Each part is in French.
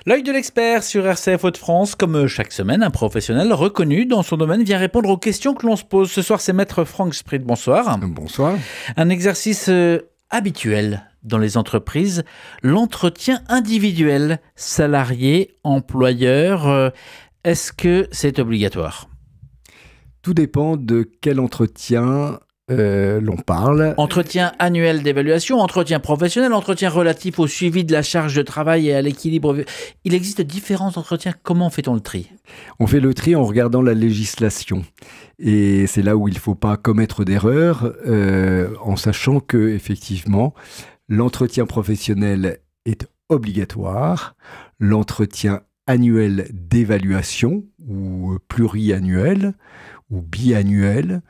L'œil de l'expert sur RCF Hauts-de-France, comme chaque semaine, un professionnel reconnu dans son domaine vient répondre aux questions que l'on se pose. Ce soir, c'est Maître Franck Sprit. Bonsoir. Bonsoir. Un exercice habituel dans les entreprises, l'entretien individuel, salarié, employeur. Est-ce que c'est obligatoire ? Tout dépend de quel entretien l'on parle. Entretien annuel d'évaluation, entretien professionnel, entretien relatif au suivi de la charge de travail et à l'équilibre. Il existe différents entretiens. Comment fait-on le tri ? On fait le tri en regardant la législation. Et c'est là où il ne faut pas commettre d'erreur, en sachant que, effectivement, l'entretien professionnel est obligatoire. L'entretien annuel d'évaluation, ou pluriannuel, ou biannuel,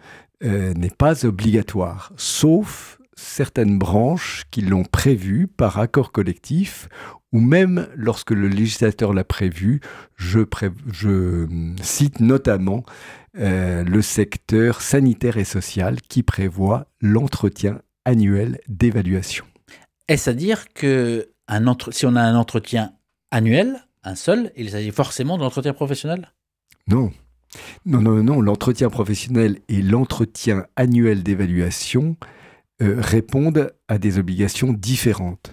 n'est pas obligatoire, sauf certaines branches qui l'ont prévu par accord collectif, ou même lorsque le législateur l'a prévu. Je cite notamment le secteur sanitaire et social qui prévoit l'entretien annuel d'évaluation. Est-ce à dire que si on a un entretien annuel, un seul, il s'agit forcément d'entretien professionnel ? Non. Non. L'entretien professionnel et l'entretien annuel d'évaluation répondent à des obligations différentes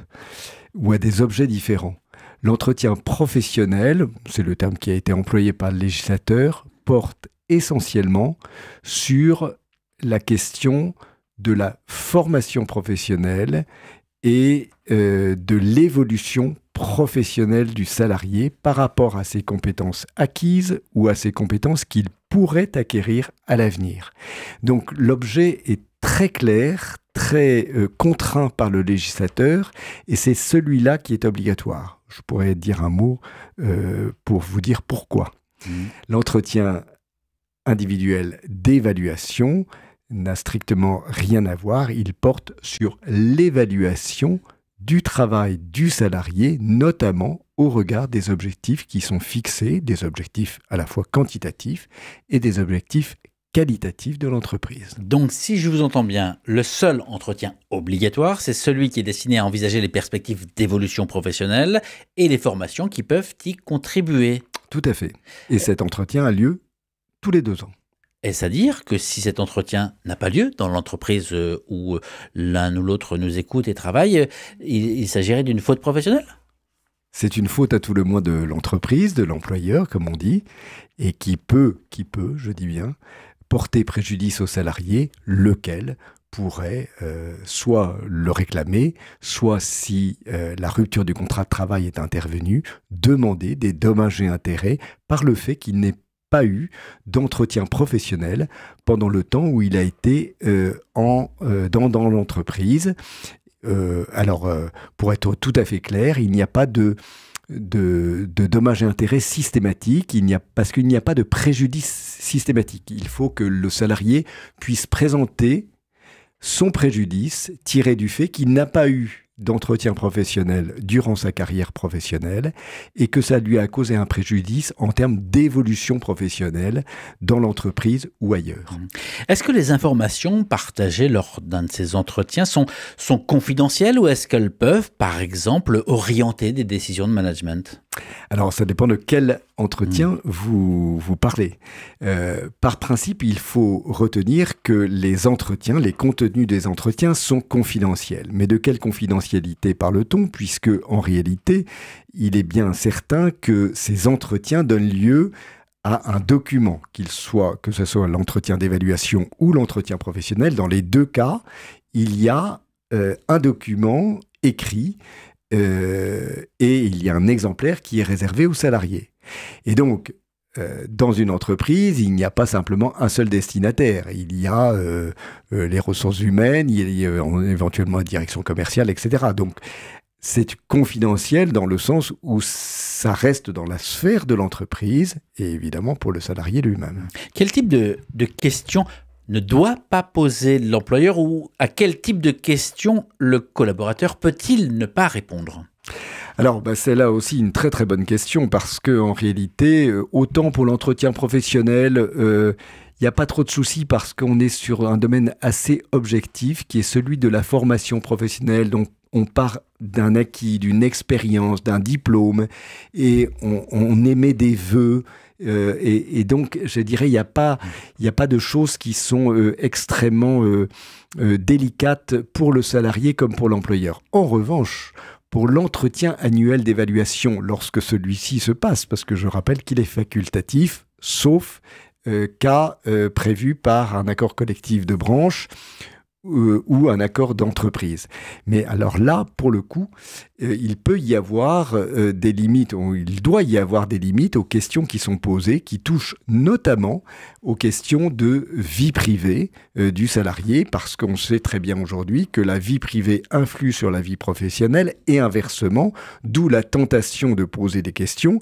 ou à des objets différents. L'entretien professionnel, c'est le terme qui a été employé par le législateur, porte essentiellement sur la question de la formation professionnelle et de l'évolution professionnelle du salarié par rapport à ses compétences acquises ou à ses compétences qu'il pourrait acquérir à l'avenir. Donc l'objet est très clair, très contraint par le législateur, et c'est celui-là qui est obligatoire. Je pourrais dire un mot pour vous dire pourquoi. L'entretien individuel d'évaluation n'a strictement rien à voir. Il porte sur l'évaluation du travail du salarié, notamment au regard des objectifs qui sont fixés, des objectifs à la fois quantitatifs et des objectifs qualitatifs de l'entreprise. Donc, si je vous entends bien, le seul entretien obligatoire, c'est celui qui est destiné à envisager les perspectives d'évolution professionnelle et les formations qui peuvent y contribuer. Tout à fait. Et cet entretien a lieu tous les 2 ans. Est-ce à dire que si cet entretien n'a pas lieu dans l'entreprise où l'un ou l'autre nous écoute et travaille, il s'agirait d'une faute professionnelle ? C'est une faute à tout le moins de l'entreprise, de l'employeur, comme on dit, et qui peut, je dis bien, porter préjudice au salarié, lequel pourrait soit le réclamer, soit si la rupture du contrat de travail est intervenue, demander des dommages et intérêts par le fait qu'il n'ait pas eu d'entretien professionnel pendant le temps où il a été dans l'entreprise. Pour être tout à fait clair, il n'y a pas de dommages et intérêts systématiques, parce qu'il n'y a pas de préjudice systématique. Il faut que le salarié puisse présenter son préjudice tiré du fait qu'il n'a pas eu d'entretien professionnel durant sa carrière professionnelle et que ça lui a causé un préjudice en termes d'évolution professionnelle dans l'entreprise ou ailleurs. Est-ce que les informations partagées lors d'un de ces entretiens sont confidentielles ou est-ce qu'elles peuvent, par exemple, orienter des décisions de management ? Alors, ça dépend de quel entretien vous parlez. Par principe, il faut retenir que les entretiens, les contenus des entretiens sont confidentiels. Mais de quelle confidentialité parle-t-on ? Puisque, en réalité, il est bien certain que ces entretiens donnent lieu à un document, que ce soit l'entretien d'évaluation ou l'entretien professionnel. Dans les 2 cas, il y a un document écrit et il y a un exemplaire qui est réservé aux salariés. Et donc, dans une entreprise, il n'y a pas simplement un seul destinataire. Il y a les ressources humaines, il y a éventuellement la direction commerciale, etc. Donc, c'est confidentiel dans le sens où ça reste dans la sphère de l'entreprise et évidemment pour le salarié lui-même. Quel type de questions ne doit pas poser l'employeur ou à quel type de questions le collaborateur peut-il ne pas répondre ? Alors, c'est là aussi une très très bonne question parce qu'en réalité, autant pour l'entretien professionnel, il n'y a pas trop de soucis parce qu'on est sur un domaine assez objectif qui est celui de la formation professionnelle. Donc, on part d'un acquis, d'une expérience, d'un diplôme, et on émet des vœux. Et donc, je dirais, il n'y a pas de choses qui sont extrêmement délicates pour le salarié comme pour l'employeur. En revanche, pour l'entretien annuel d'évaluation, lorsque celui-ci se passe, parce que je rappelle qu'il est facultatif, sauf cas prévu par un accord collectif de branche ou un accord d'entreprise. Mais alors là, pour le coup, il peut y avoir des limites, ou il doit y avoir des limites aux questions qui sont posées, qui touchent notamment aux questions de vie privée du salarié, parce qu'on sait très bien aujourd'hui que la vie privée influe sur la vie professionnelle et inversement, d'où la tentation de poser des questions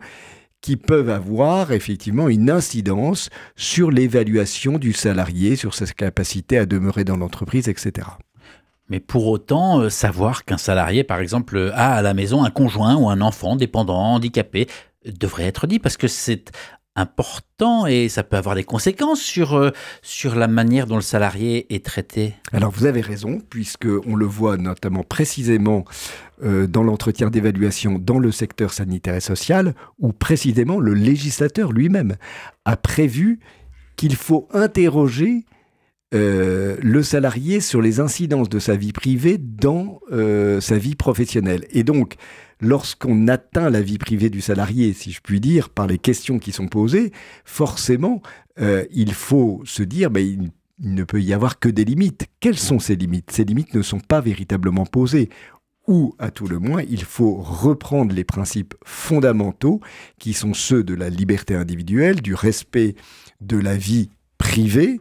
qui peuvent avoir effectivement une incidence sur l'évaluation du salarié, sur sa capacité à demeurer dans l'entreprise, etc. Mais pour autant, savoir qu'un salarié, par exemple, a à la maison un conjoint ou un enfant dépendant, handicapé, devrait être dit, parce que c'est important et ça peut avoir des conséquences sur la manière dont le salarié est traité. Alors vous avez raison, puisqu'on le voit notamment précisément dans l'entretien d'évaluation dans le secteur sanitaire et social, où précisément le législateur lui-même a prévu qu'il faut interroger le salarié sur les incidences de sa vie privée dans sa vie professionnelle. Et donc, lorsqu'on atteint la vie privée du salarié, si je puis dire, par les questions qui sont posées, forcément, il faut se dire, il ne peut y avoir que des limites. Quelles sont ces limites? Ces limites ne sont pas véritablement posées. Ou, à tout le moins, il faut reprendre les principes fondamentaux qui sont ceux de la liberté individuelle, du respect de la vie privée,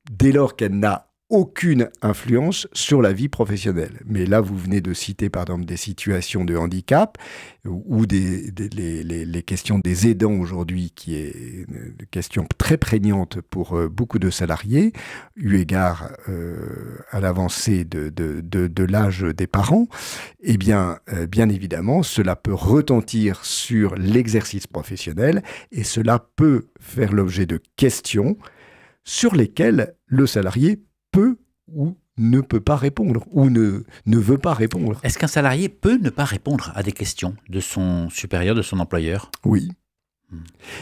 dès lors qu'elle n'a aucune influence sur la vie professionnelle. Mais là, vous venez de citer, par exemple, des situations de handicap ou les questions des aidants aujourd'hui, qui est une question très prégnante pour beaucoup de salariés, eu égard à l'avancée de l'âge des parents. Eh bien, bien évidemment, cela peut retentir sur l'exercice professionnel et cela peut faire l'objet de questions sur lesquelles le salarié peut ou ne peut pas répondre, ou ne veut pas répondre. Est-ce qu'un salarié peut ne pas répondre à des questions de son supérieur, de son employeur? Oui.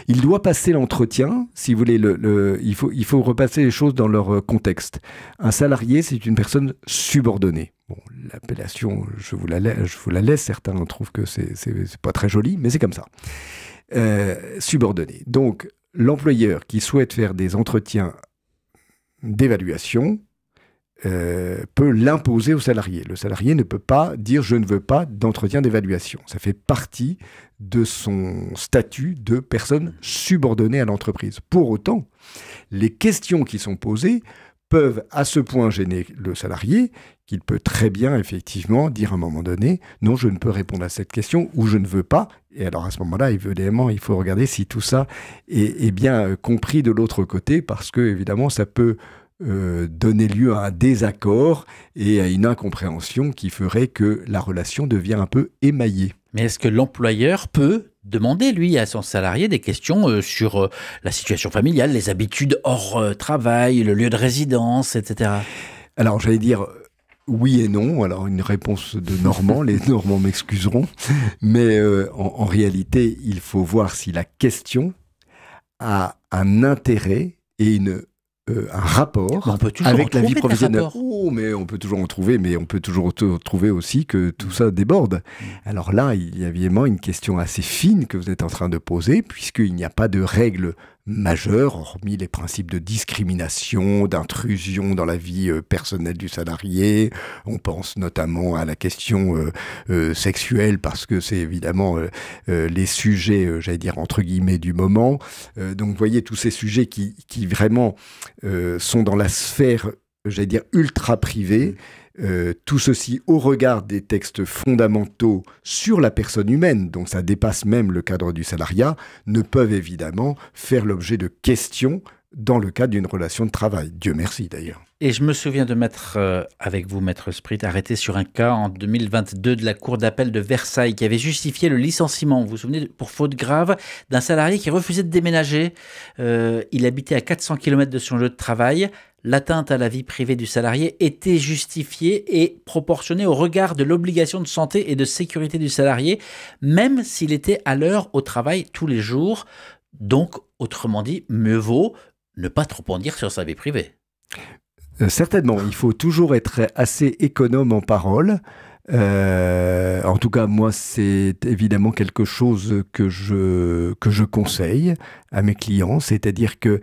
Il doit passer l'entretien, si vous voulez, il faut repasser les choses dans leur contexte. Un salarié, c'est une personne subordonnée. Bon, l'appellation, je vous la laisse, certains trouvent que c'est pas très joli, mais c'est comme ça. Subordonné. Donc, l'employeur qui souhaite faire des entretiens d'évaluation peut l'imposer au salarié. Le salarié ne peut pas dire « je ne veux pas d'entretien d'évaluation ». Ça fait partie de son statut de personne subordonnée à l'entreprise. Pour autant, les questions qui sont posées peuvent à ce point gêner le salarié qu'il peut très bien effectivement dire à un moment donné « non, je ne peux répondre à cette question » ou « je ne veux pas ». Et alors à ce moment-là, évidemment, il faut regarder si tout ça est bien compris de l'autre côté, parce que évidemment, ça peut donner lieu à un désaccord et à une incompréhension qui ferait que la relation devient un peu émaillée. Mais est-ce que l'employeur peut demander, lui, à son salarié des questions sur la situation familiale, les habitudes hors travail, le lieu de résidence, etc. Alors, j'allais dire oui et non. Alors, une réponse de Normand, les Normands m'excuseront. Mais en réalité, il faut voir si la question a un intérêt et un rapport avec la vie professionnelle. Oh, mais on peut toujours en trouver, mais on peut toujours trouver aussi que tout ça déborde. Alors là, il y a évidemment une question assez fine que vous êtes en train de poser, puisqu'il n'y a pas de règle majeure, hormis les principes de discrimination, d'intrusion dans la vie personnelle du salarié. On pense notamment à la question sexuelle, parce que c'est évidemment les sujets, j'allais dire, entre guillemets, du moment. Donc, vous voyez, tous ces sujets qui vraiment sont dans la sphère, j'allais dire, ultra privée. Tout ceci au regard des textes fondamentaux sur la personne humaine, donc ça dépasse même le cadre du salariat, ne peuvent évidemment faire l'objet de questions dans le cadre d'une relation de travail. Dieu merci d'ailleurs. Et je me souviens de mettre avec vous, Maître Sprit, arrêté sur un cas en 2022 de la Cour d'appel de Versailles qui avait justifié le licenciement, vous vous souvenez, pour faute grave, d'un salarié qui refusait de déménager. Il habitait à 400 km de son lieu de travail. l'atteinte à la vie privée du salarié était justifiée et proportionnée au regard de l'obligation de santé et de sécurité du salarié, même s'il était à l'heure au travail tous les jours. Donc, autrement dit, mieux vaut ne pas trop en dire sur sa vie privée. Certainement, il faut toujours être assez économe en parole. En tout cas, moi, c'est évidemment quelque chose que je conseille à mes clients, c'est-à-dire que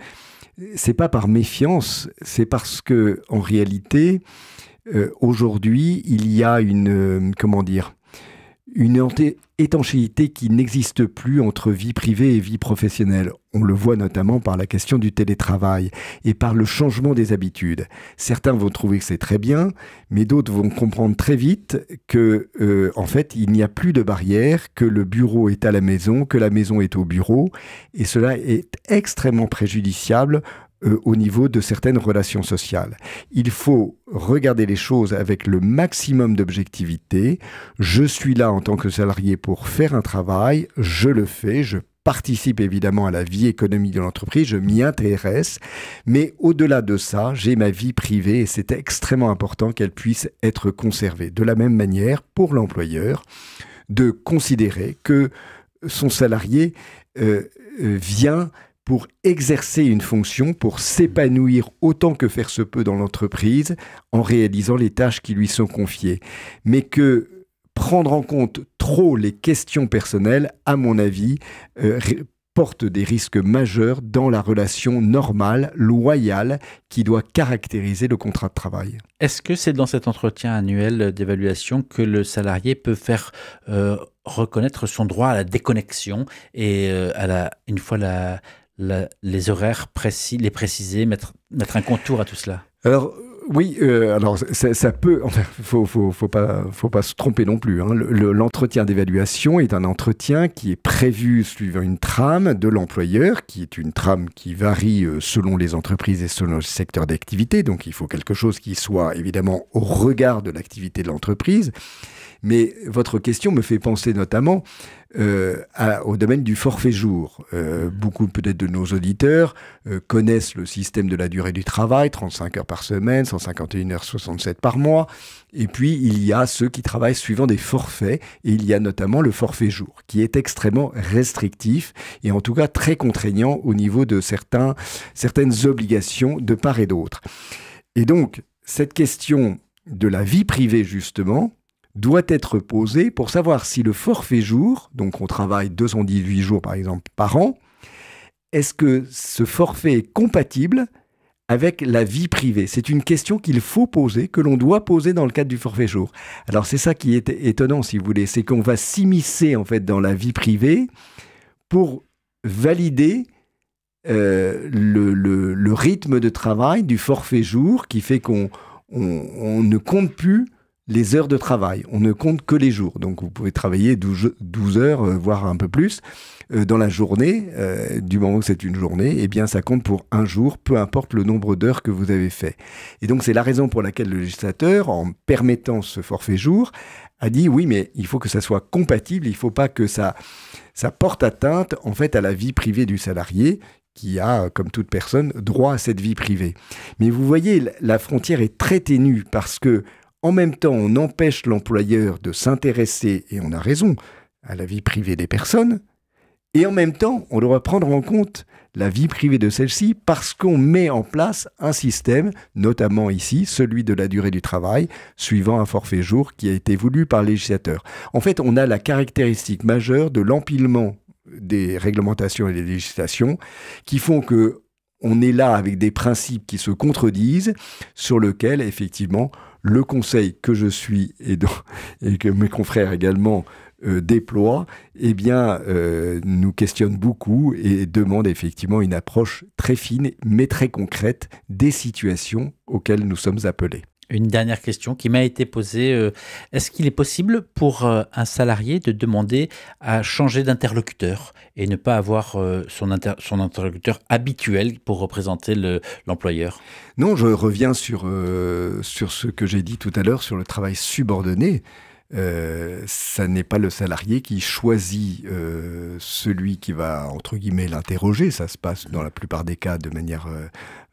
c'est pas par méfiance, c'est parce que en réalité, aujourd'hui, il y a une étanchéité qui n'existe plus entre vie privée et vie professionnelle. On le voit notamment par la question du télétravail et par le changement des habitudes. Certains vont trouver que c'est très bien, mais d'autres vont comprendre très vite que, en fait, il n'y a plus de barrière, que le bureau est à la maison, que la maison est au bureau, et cela est extrêmement préjudiciable au niveau de certaines relations sociales. Il faut regarder les choses avec le maximum d'objectivité. Je suis là en tant que salarié pour faire un travail, je le fais, je participe évidemment à la vie économique de l'entreprise, je m'y intéresse, mais au-delà de ça, j'ai ma vie privée et c'est extrêmement important qu'elle puisse être conservée. De la même manière, pour l'employeur, de considérer que son salarié vient pour exercer une fonction, pour s'épanouir autant que faire se peut dans l'entreprise en réalisant les tâches qui lui sont confiées. Mais que prendre en compte trop les questions personnelles, à mon avis, porte des risques majeurs dans la relation normale, loyale, qui doit caractériser le contrat de travail. Est-ce que c'est dans cet entretien annuel d'évaluation que le salarié peut faire reconnaître son droit à la déconnexion et une fois les horaires précis, les préciser, mettre un contour à tout cela? Alors, oui, alors ça peut. Enfin, faut pas se tromper non plus. Hein. L'entretien d'évaluation est un entretien qui est prévu suivant une trame de l'employeur, qui est une trame qui varie selon les entreprises et selon le secteur d'activité. Donc, il faut quelque chose qui soit évidemment au regard de l'activité de l'entreprise. Mais votre question me fait penser notamment au domaine du forfait jour. Beaucoup peut-être de nos auditeurs connaissent le système de la durée du travail, 35 heures par semaine, 151 heures 67 par mois. Et puis, il y a ceux qui travaillent suivant des forfaits. Et il y a notamment le forfait jour, qui est extrêmement restrictif et en tout cas très contraignant au niveau de certaines obligations de part et d'autre. Et donc, cette question de la vie privée, justement, doit être posée pour savoir si le forfait jour, donc on travaille 218 jours par exemple par an, est-ce que ce forfait est compatible avec la vie privée? C'est une question qu'il faut poser, que l'on doit poser dans le cadre du forfait jour. Alors c'est ça qui est étonnant si vous voulez, c'est qu'on va s'immiscer en fait dans la vie privée pour valider le rythme de travail du forfait jour qui fait qu'on ne compte plus les heures de travail, on ne compte que les jours. Donc vous pouvez travailler 12 heures, voire un peu plus, dans la journée. Du moment que c'est une journée, eh bien ça compte pour un jour, peu importe le nombre d'heures que vous avez fait. Et donc c'est la raison pour laquelle le législateur, en permettant ce forfait jour, a dit oui, mais il faut que ça soit compatible, il ne faut pas que ça porte atteinte en fait à la vie privée du salarié, qui a, comme toute personne, droit à cette vie privée. Mais vous voyez, la frontière est très ténue parce que en même temps, on empêche l'employeur de s'intéresser, et on a raison, à la vie privée des personnes, et en même temps, on doit prendre en compte la vie privée de celle-ci parce qu'on met en place un système, notamment ici, celui de la durée du travail, suivant un forfait jour qui a été voulu par le législateur. En fait, on a la caractéristique majeure de l'empilement des réglementations et des législations qui font que on est là avec des principes qui se contredisent, sur lesquels, effectivement, le conseil que je suis et que mes confrères également déploient, eh bien, nous questionne beaucoup et demande effectivement une approche très fine, mais très concrète des situations auxquelles nous sommes appelés. Une dernière question qui m'a été posée. Est-ce qu'il est possible pour un salarié de demander à changer d'interlocuteur et ne pas avoir son interlocuteur habituel pour représenter l'employeur? Non, je reviens sur ce que j'ai dit tout à l'heure sur le travail subordonné. Ça n'est pas le salarié qui choisit celui qui va, entre guillemets, l'interroger. Ça se passe dans la plupart des cas de manière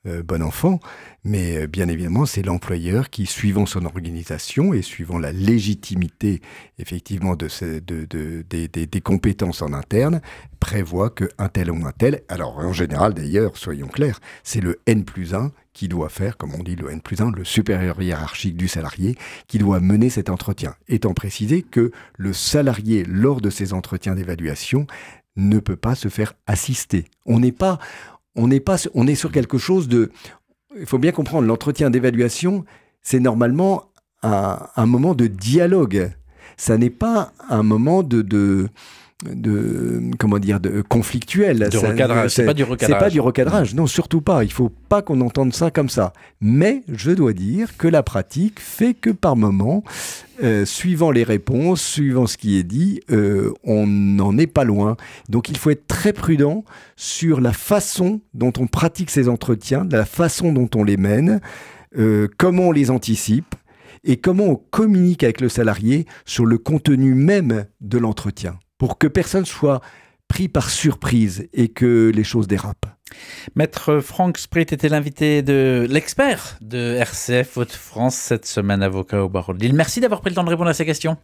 bon enfant, mais bien évidemment, c'est l'employeur qui, suivant son organisation et suivant la légitimité effectivement des compétences en interne, prévoit qu'un tel ou un tel, alors en général d'ailleurs, soyons clairs, c'est le N+1 qui doit faire, comme on dit le N+1, le supérieur hiérarchique du salarié, qui doit mener cet entretien. Étant précisé que le salarié, lors de ces entretiens d'évaluation, ne peut pas se faire assister. On est sur quelque chose de... Il faut bien comprendre, l'entretien d'évaluation, c'est normalement un moment de dialogue. Ça n'est pas un moment de conflictuel. De recadrage, c'est pas du recadrage. C'est pas du recadrage, non, surtout pas. Il faut pas qu'on entende ça comme ça. Mais je dois dire que la pratique fait que par moment, suivant les réponses, suivant ce qui est dit, on n'en est pas loin. Donc il faut être très prudent sur la façon dont on pratique ces entretiens, la façon dont on les mène, comment on les anticipe et comment on communique avec le salarié sur le contenu même de l'entretien, pour que personne soit pris par surprise et que les choses dérapent. Maître Franck Sprit était l'invité de l'expert de RCF Hauts-de-France cette semaine, avocat au barreau de Lille. Merci d'avoir pris le temps de répondre à ces questions.